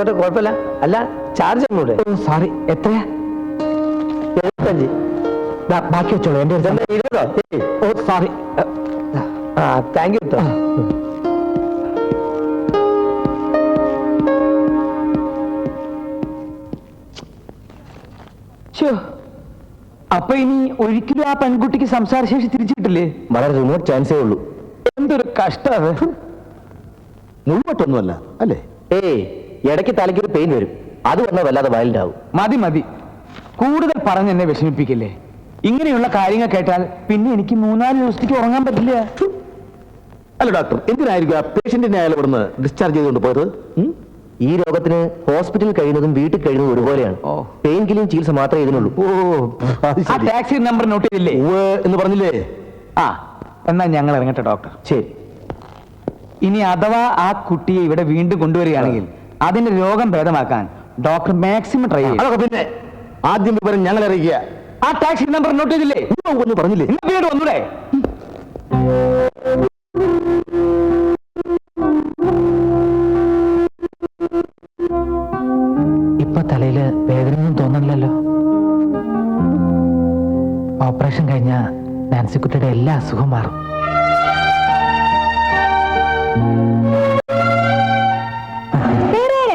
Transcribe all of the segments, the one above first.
ആയിക്കോട്ടെ, കുഴപ്പമില്ല. അല്ല, ചാർജ് ഒന്നൂടെ? സോറി, എത്രയാ? 75. ബാക്കി വെച്ചോളൂ. എന്റെ 20. ഓ സോറി. താങ്ക് യു കേട്ടോ. അപ്പൊ ഇനി ഒരിക്കലും ആ പെൺകുട്ടിക്ക് സംസാരശേഷി തിരിച്ചു കിട്ടില്ലേ? വളരെ റിമോട്ട് ചാൻസേ ഉള്ളൂ. എന്തൊരു കഷ്ടം. മുഴുവട്ടൊന്നുമല്ല അല്ലേ? ഇടയ്ക്ക് തലയ്ക്കൊരു പെയിൻ വരും. അത് വന്നാൽ വല്ലാതെ വയലന്റ് ആവും. മതി മതി, കൂടുതൽ പറഞ്ഞ് എന്നെ വിഷമിപ്പിക്കില്ലേ. ഇങ്ങനെയുള്ള കാര്യങ്ങൾ കേട്ടാൽ പിന്നെ എനിക്ക് 3-4 ദിവസത്തേക്ക് ഉറങ്ങാൻ പറ്റില്ല. അല്ല ഡോക്ടർ, എന്തിനായിരിക്കും ആ പേഷ്യന്റിനെ അയാൾ ഇവിടുന്ന് ഡിസ്ചാർജ് ചെയ്തുകൊണ്ട് പോയത്? ഈ രോഗത്തിന് ഹോസ്പിറ്റലിൽ കഴിയുന്നതും വീട്ടിൽ കഴിയുന്നതും ഒരുപോലെയാണ്. പെയിൻ കില്ലിംഗ് ചികിത്സ മാത്രമേ ഇതിനുള്ളൂ. ആ ടാക്സി നമ്പർ നോട്ട് ചെയ്തില്ലേ എന്ന് പറഞ്ഞില്ലേ? എന്നാ ഞങ്ങൾ ഇറങ്ങട്ടെ ഡോക്ടർ. ശരി. ഇനി അഥവാ ആ കുട്ടിയെ ഇവിടെ വീണ്ടും കൊണ്ടുവരികയാണെങ്കിൽ അതിന്റെ രോഗം ഭേദമാക്കാൻ ഡോക്ടർ മാക്സിമം ട്രൈ ചെയ്യും. അതൊക്കെ പിന്നെ ആദ്യം വിവരം ഞങ്ങൾ അറിയിക്കുക. ആ ടാക്സി നമ്പർ നോട്ട് ചെയ്തില്ലേ? ഒന്ന് പറഞ്ഞില്ലേ? വീട് വന്നൂടെ? ഇപ്പൊ തലയില് വേദനയൊന്നും തോന്നണില്ലല്ലോ. ഓപ്പറേഷൻ കഴിഞ്ഞ നാൻസിക്കുട്ടിയുടെ എല്ലാ അസുഖം മാറും.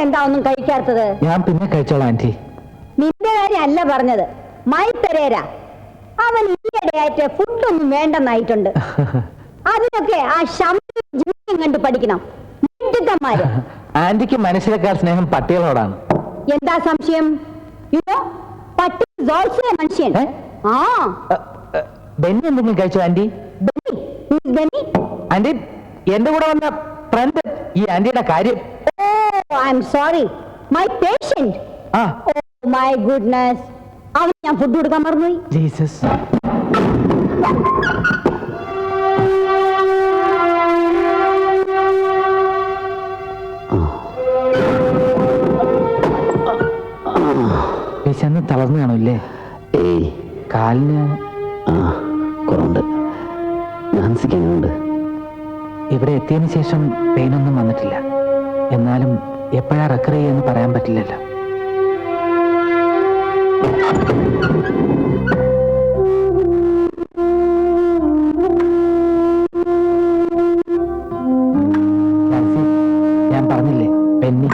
എന്താ ഒന്നും കഴിക്കാത്തത്? ഞാൻ പിന്നെ കഴിച്ചോളാം ആന്റി. നിന്റെ കാര്യം അല്ല പറഞ്ഞത്, മൈ പെരേര. അവൻ ഈയിടെയായിട്ട് ഫുഡൊന്നും വേണ്ടെന്നായിട്ടുണ്ട്. അതിനൊക്കെ ആ ശമ്പളം കണ്ടു പഠിക്കണം. ആന്റിക്ക് മനുഷ്യരെക്കാൾ സ്നേഹം പട്ടികളോടാണ്. എന്താ സംശയം? പട്ടി മനുഷ്യൻ. ബെന്നി എന്തെങ്കിലും കഴിച്ചോ ആന്റി? ആന്റി, എന്റെ കൂടെ വന്ന ഫ്രണ്ട് ഈ ആന്റിയുടെ കാര്യം. I am sorry, my patient. My goodness, അവൻ ഞാൻ ഫുഡ് കൊടുക്കാൻ മറന്നുപോയി. ജീസസ്. വിശന്ന് തളർന്നു കാണൂല്ലേ? കാലിന് കുറവുണ്ട്. നാൻസിക്കുണ്ട്. ഇവിടെ എത്തിയതിനു ശേഷം പെയിനൊന്നും വന്നിട്ടില്ല. എന്നാലും എപ്പോഴാ റെക്കർ ചെയ്യുമെന്ന് പറയാൻ പറ്റില്ലല്ലോ. ഞാൻ പറഞ്ഞില്ലേ, പെന്നി.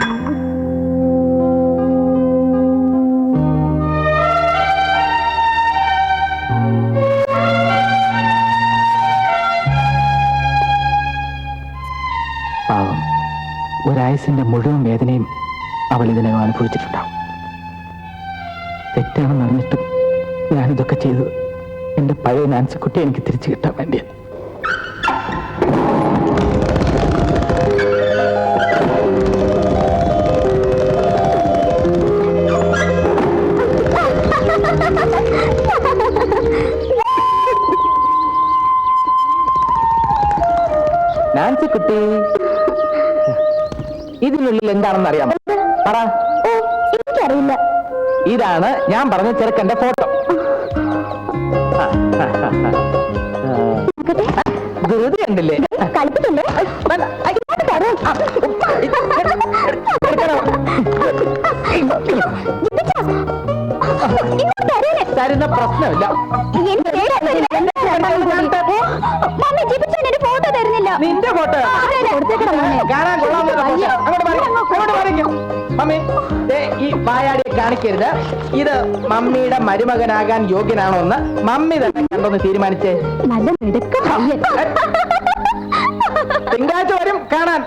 പാവം, ഒരായുസിന്റെ മുഴുവൻ വേദനയും അവൾ ഇതിനകം അനുഭവിച്ചിട്ടുണ്ടാവും. തെറ്റാണെന്ന് അറിഞ്ഞിട്ടും ഞാനിതൊക്കെ ചെയ്തത് എന്റെ പഴയ നാൻസിക്കുട്ടി എനിക്ക് തിരിച്ചു കിട്ടാൻ വേണ്ടിയാണ്. നാൻസിക്കുട്ടി, ഇതിനുള്ളിൽ എന്താണെന്ന് അറിയാമോ? പറ. എനിക്കറിയില്ല. ഇതാണ് ഞാൻ പറഞ്ഞ ചെറുക്കന്റെ ഫോട്ടോ. ധൃതി കണ്ടില്ലേ? തരുന്ന പ്രശ്നമില്ല. നിന്റെ ഫോട്ടോ കാണാൻ മമ്മി, ഈ വായാടിയെ കാണിക്കരുത്. ഇത് മമ്മിയുടെ മരുമകനാകാൻ യോഗ്യനാണോ എന്ന് മമ്മി തന്നെ കണ്ടൊന്ന് തീരുമാനിച്ചേ. തിങ്കളാഴ്ച വരും കാണാൻ.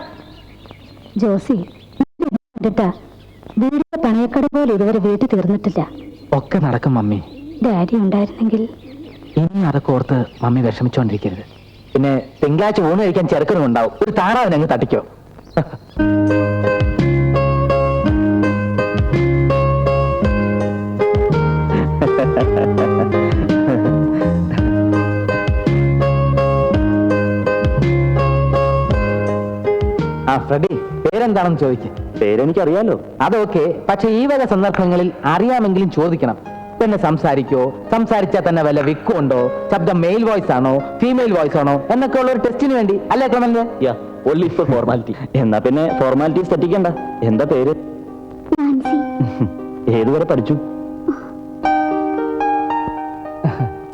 ജോസി, വീടിന്റെ പണയക്കട പോലെ ഇതുവരെ വീട്ടിൽ തീർന്നിട്ടില്ല. ഒക്കെ നടക്കും മമ്മി. ഡാഡി ഉണ്ടായിരുന്നെങ്കിൽ. ഇനി അതൊക്കെ ഓർത്ത് മമ്മി വിഷമിച്ചോണ്ടിരിക്കരുത്. പിന്നെ തിങ്കളാഴ്ച ഊണ് കഴിക്കാൻ ചെറുക്കനും ഉണ്ടാവും. ഒരു താറാവിനങ്ങ് തട്ടിക്കോ. ഫ്രെഡി, പേരെന്താണെന്ന് ചോദിക്കും. പേരെനിക്കറിയാലോ. അതൊക്കെ, പക്ഷെ ഈ വക സന്ദർഭങ്ങളിൽ അറിയാമെങ്കിലും ചോദിക്കണം. പിന്നെ സംസാരിക്കോ, സംസാരിച്ചാൽ തന്നെ വല്ല വിക്കുണ്ടോ, ശബ്ദം മെയിൽ വോയിസ് ആണോ ഫീമെയിൽ വോയിസ് ആണോ എന്നൊക്കെ ഉള്ള ഒരു ടെസ്റ്റിന് വേണ്ടി അല്ലേ ക്ലമന്റ്? Only four formality. എന്നാ പിന്നെ ഫോർമാലിറ്റീസ് തെറ്റിക്കണ്ട. എന്താ പേര്? നാൻസി. ഏതുവരെ പഠിച്ചു?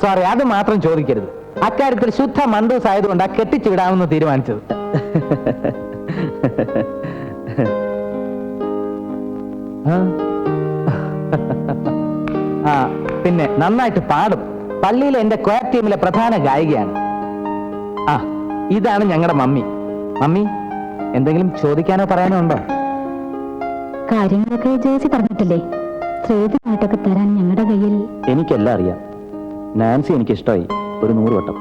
സോറി, അത് മാത്രം ചോദിക്കരുത്. അക്കാര്യത്തിൽ ശുദ്ധ മണ്ടൂസ് ആയതുകൊണ്ട് കെട്ടിച്ചു വിടാമെന്ന് തീരുമാനിച്ചത്. ആ പിന്നെ നന്നായിട്ട് പാടും. പള്ളിയിലെ എന്റെ കോയർ ടീമിലെ പ്രധാന ഗായികയാണ്. ആ ഇതാണ് ഞങ്ങളുടെ മമ്മി. മമ്മി, എന്തെങ്കിലും ചോദിക്കാനോ പറയാനോ ഉണ്ടോ? കാര്യങ്ങളൊക്കെ ജേസി പറഞ്ഞിട്ടില്ലേ? സ്ത്രീധനമായിട്ടൊക്കെ തരാൻ ഞങ്ങളുടെ കയ്യിൽ. എനിക്കെല്ലാം അറിയാം. നാൻസി എനിക്ക് ഇഷ്ടമായി ഒരു 100 വട്ടം.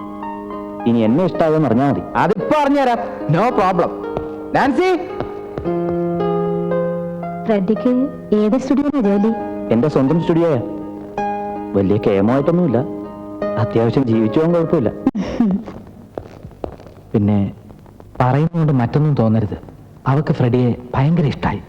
ഇനി എന്നെ ഇഷ്ടമാകുമെന്ന് അറിഞ്ഞാൽ മതി. അതിപ്പോ അറിഞ്ഞുതരാം, നോ പ്രോബ്ലം. നാൻസി, ഫ്രെഡിക്ക് ഏത് സ്റ്റുഡിയോയിലാണ് ജോലി? എന്റെ സ്വന്തം സ്റ്റുഡിയോയാ. വലിയ കേമമായിട്ടൊന്നുമില്ല, അത്യാവശ്യം ജീവിച്ചു പോകാൻ കുഴപ്പമില്ല. പിന്നെ പറയുന്നതുകൊണ്ട് മറ്റൊന്നും തോന്നരുത്, അവക്ക് ഫ്രെഡിയെ ഭയങ്കര ഇഷ്ടമായി.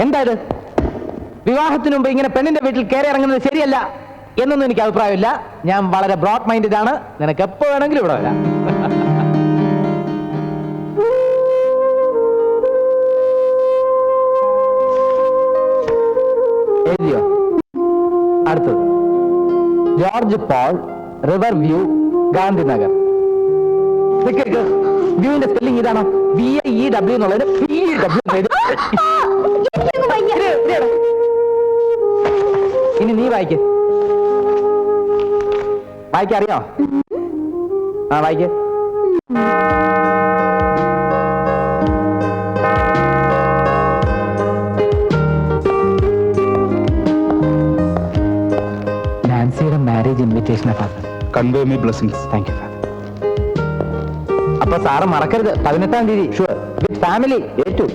എന്താ ഇത്? വിവാഹത്തിന് മുമ്പ് ഇങ്ങനെ പെണ്ണിന്റെ വീട്ടിൽ കയറി ഇറങ്ങുന്നത് ശരിയല്ല എന്നൊന്നും എനിക്ക് അഭിപ്രായമില്ല. ഞാൻ വളരെ ബ്രോഡ് മൈൻഡഡ് ആണ്. നിനക്ക് എപ്പോ വേണമെങ്കിലും ഇവിടെ വരാം. എഴുതിയോ? അടുത്തത് George Paul, river view, Gandhinagar. വ്യൂവിന്റെ സ്പെല്ലിംഗ് ഇതാണോ? VIEW എന്നുള്ളത് ഇനി നീ വായിക്ക. വായിക്കറിയോ? ആ വായിക്ക. നാൻസിയുടെ മാരേജ് ഇൻവിറ്റേഷനെ father. Convey me blessings. Thank you father. അപ്പൊ സാറ് മറക്കരുത്, 18-ാം തീയതി ഷുവർ, വിത്ത് ഫാമിലി. ഏറ്റു.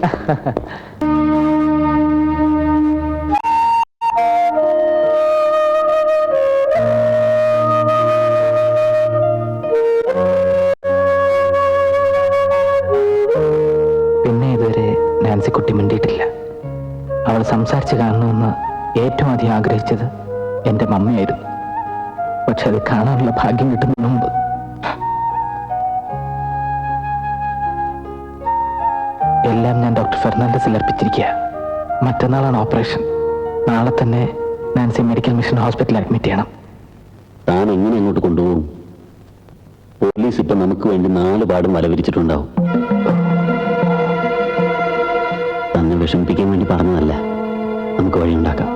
പിന്നെ ഇതുവരെ നാൻസി കുട്ടി മിണ്ടിയിട്ടില്ല. അവൾ സംസാരിച്ച് കാണണമെന്ന് ഏറ്റവും അധികം ആഗ്രഹിച്ചത് എന്റെ മമ്മയായിരുന്നു. പക്ഷെ അത് കാണാനുള്ള ഭാഗ്യം കിട്ടുന്നതിന് മുമ്പ് എല്ലാം ഞാൻ ഡോക്ടർ ഫെർണാണ്ടസിൽ അർപ്പിച്ചിരിക്കുക. മറ്റന്നാളാണ് ഓപ്പറേഷൻ. നാളെ തന്നെ നാൻസി മെഡിക്കൽ മിഷൻ ഹോസ്പിറ്റലിൽ അഡ്മിറ്റ് ചെയ്യണം. താൻ എങ്ങനെ അങ്ങോട്ട് കൊണ്ടുപോകും? പോലീസ് ഇപ്പൊ നമുക്ക് വേണ്ടി 4 പാടും വലവിരിച്ചിട്ടുണ്ടാവും. തന്നെ വിഷമിപ്പിക്കാൻ വേണ്ടി പറഞ്ഞതല്ല, നമുക്ക് വഴിയുണ്ടാക്കാം.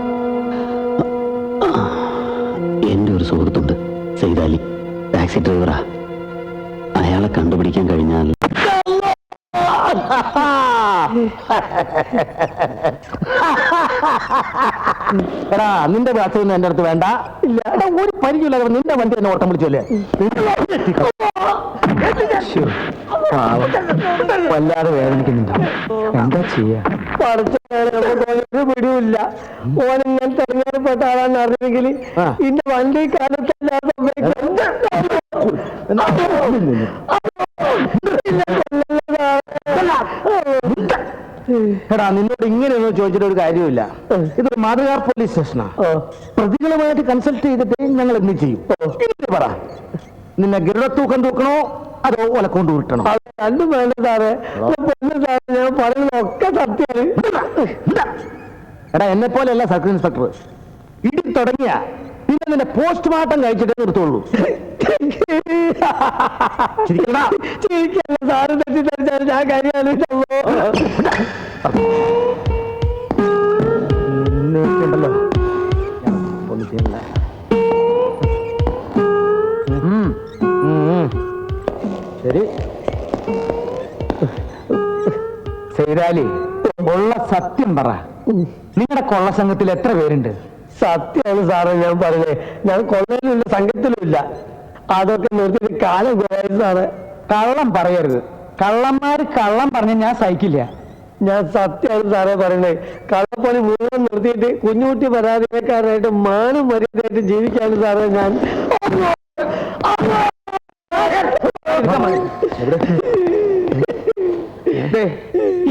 എന്റെ ഒരു സുഹൃത്തുണ്ട്, സൈദാലി, ടാക്സി ഡ്രൈവറാ. അയാളെ കണ്ടുപിടിക്കാൻ കഴിഞ്ഞാൽ എടാ, നിന്റെ ഭാഷയൊന്നും എന്റെ അടുത്ത് വേണ്ട. ഇല്ല, ഒരു പരിചയമില്ല. നിന്റെ വണ്ടി എന്നെ ഓട്ടം വിളിച്ചല്ലേ? വല്ലാതെ വേദനിക്കുന്നുണ്ടാവും. എന്താ ചെയ്യാ? പിടിയില്ല. ഓനിങ്ങനെ തെരഞ്ഞെടുപ്പെട്ട ആളാന്ന് അറിഞ്ഞെങ്കിൽ ഇന്റെ വണ്ടി എടാ, നിന്നോട് ഇങ്ങനെയൊന്നും ചോദിച്ചിട്ട് ഒരു കാര്യമില്ല. ഇതൊരു മാതൃകാ പോലീസ് സ്റ്റേഷനാ. പ്രതികളുമായിട്ട് കൺസൾട്ട് ചെയ്തിട്ട് ഞങ്ങൾ എന്ത് ചെയ്യും? പറ, നിന്നെ ഗരുഡത്തൂക്കം തൂക്കണോ അതോ ഒലക്കൊണ്ട് ഉരുട്ടണോ? രണ്ടും വേണ്ട സാറേ. ഞാൻ പറയുന്നതൊക്കെ സത്യം. എടാ, എന്നെ പോലെയല്ല സർക്കിൾ ഇൻസ്പെക്ടർ. ഇടി തുടങ്ങിയ പിന്നെ നിന്നെ പോസ്റ്റ്മോർട്ടം കഴിച്ചിട്ടേ നിർത്തുള്ളൂ. സാറ് തെറ്റിദ്ധരിച്ചാൽ ഞാൻ കാര്യമാണ്. ഉണ്ടല്ലോ ഒന്നും ചെയ്യണ്ട. ശരി സൈദാലി, ഉള്ള സത്യം പറ. നിങ്ങളുടെ കൊള്ള സംഘത്തിൽ എത്ര പേരുണ്ട്? സത്യമാണ് സാറേ ഞാൻ പറഞ്ഞേ. ഞാൻ കൊള്ളയിലുമില്ല, സംഘത്തിലുമില്ല. അതൊക്കെ നിർത്തിയിട്ട് കാലം കുറയായി സാറേ. കള്ളം പറയരുത്. കള്ളന്മാര് കള്ളം പറഞ്ഞ ഞാൻ സഹിക്കില്ല. ഞാൻ സത്യമാണ് സാറേ പറയണേ. കള്ളപ്പണി മുഴുവൻ നിർത്തിയിട്ട് കുഞ്ഞുകുട്ടി പരാതിക്കാരായിട്ട് മാനം മര്യാദയായിട്ട് ജീവിക്കാണ് സാറേ ഞാൻ.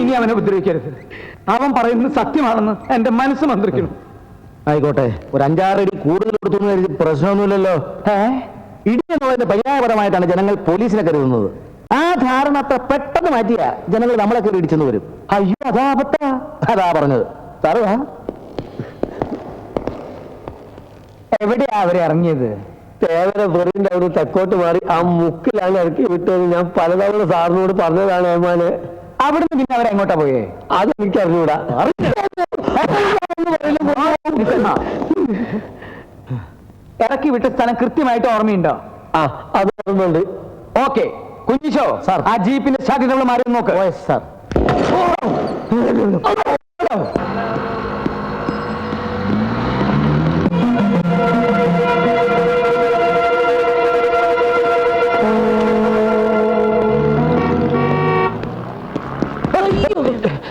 ഇനി അവനെ ഉപദ്രവിക്കരുത്. അവൻ പറയുന്നത് സത്യമാണെന്ന് എന്റെ മനസ്സ് മന്ത്രിക്കുന്നു. ആയിക്കോട്ടെ, ഒരു 5-6 അടി കൂടുതൽ കൊടുത്തു കരുതി പ്രശ്നമൊന്നുമില്ലല്ലോ. ഇടി എന്നുള്ളതിന്റെ പര്യായപരമായിട്ടാണ് ജനങ്ങൾ പോലീസിനെ കരുതുന്നത്. ആ ധാരണ അത്ര പെട്ടെന്ന് മാറ്റിയ ജനങ്ങൾ നമ്മളൊക്കെ ഇടിച്ചെന്ന് വരും. അയ്യോ, അതാ പറഞ്ഞത്. സാറ് എവിടെയാ അവരെ ഇറങ്ങിയത്? തേവര വെറിന്റെ അവിടെ തെക്കോട്ട് മാറി ആ മുക്കിലാണ് ഇറക്കി വിട്ടതെന്ന് ഞാൻ പലതവണ സാറിനോട് പറഞ്ഞതാണ് ഏമാനെ. അവിടുന്ന് പിന്നെ അവരെങ്ങോട്ടാ പോയേ? അതെനിക്ക് അറിഞ്ഞൂടാ. ഇറക്കി വിട്ട സ്ഥലം കൃത്യമായിട്ട് ഓർമ്മയുണ്ടോ? ആ, അത് ഓർമ്മയുണ്ട്. ഓക്കെ കുഞ്ഞിശോ സാർ, ആ ജീപ്പിന്റെ സ്റ്റാർട്ട് നമ്മൾ മാറി നോക്ക്. സാർ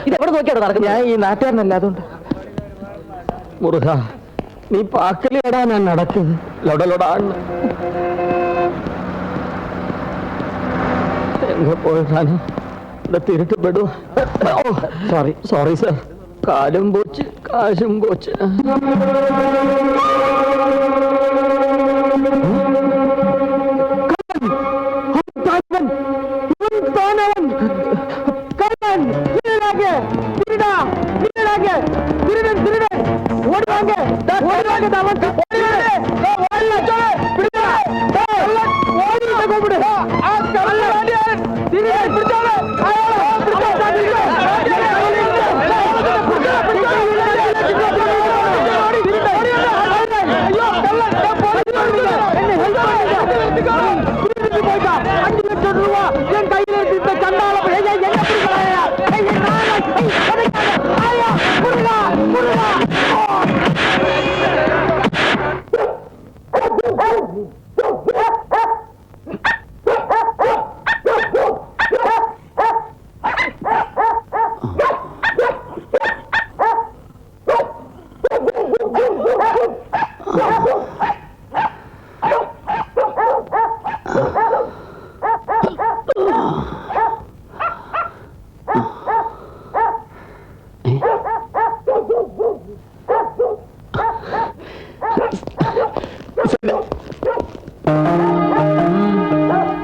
ഇതെവിടെ നോക്കിയാണോ നടക്കുന്നത്? ഞാൻ ഈ നാട്ടുകാരനല്ല, അതുകൊണ്ട്. മുറുക, നീ പാക്കലിടാ ഞാൻ നടക്കുന്നത്. ലൊടലൊടാണ് എങ്ങ പോയിട്ടാണ് ഇവിടെ തിരുട്ടപ്പെടുക. Sorry sir. കാലും പോച്ച് കാശും പോച്ച്.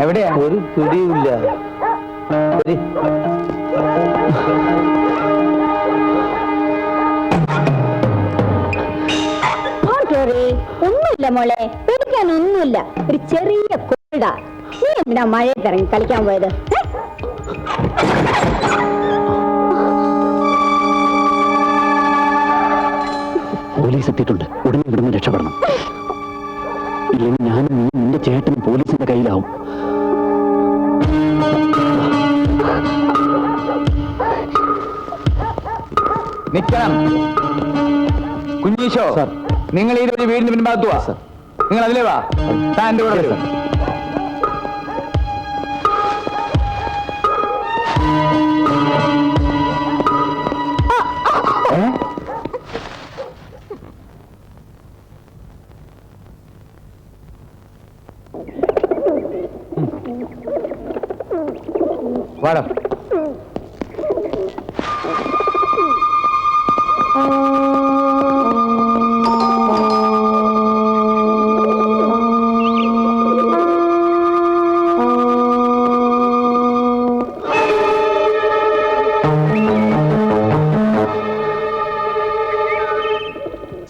എവിടെയാ? ഒരു പിടിയുമില്ല. ഒന്നുമില്ല മോളെ, പേടിക്കാനൊന്നുമില്ല. ഒരു ചെറിയ കോൾഡാ. നീ എന്തിനാ മഴയത്ത് ഇറങ്ങി കളിക്കാൻ പോയത്? പോലീസ് എത്തിയിട്ടുണ്ട്. ഉടനെ ഇവിടുന്ന് രക്ഷപ്പെടണം. ഇല്ലെങ്കിൽ ഞാനും നീ നിന്റെ ചേട്ടനും പോലീസിന്റെ കയ്യിലാവും. നിൽക്കണം. കുഞ്ഞീശോ സാർ, നിങ്ങൾ ഈ ഒരു വീടിന് പിൻഭാഗത്തു വാ. നിങ്ങൾ അതിലേ വാ. താൻ്റെ കൂടെ വരും. വാടാ.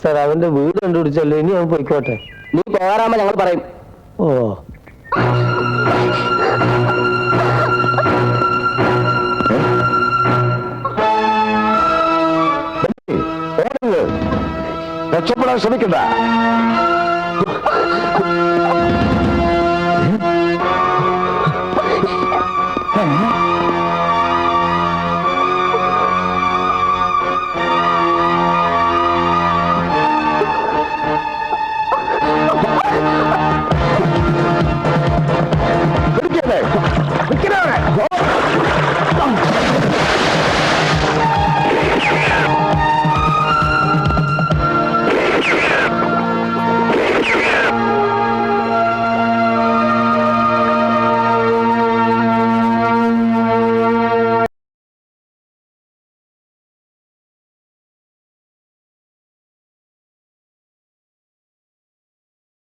സാർ, അവന്റെ വീട് കണ്ടുപിടിച്ചല്ലോ. ഇനി അവൻ പോയിക്കോട്ടെ. നീ പോകാറാകുമ്പോ ഞങ്ങൾ പറയും. ഓ, രക്ഷപ്പെടാൻ ശ്രമിക്കണ്ട.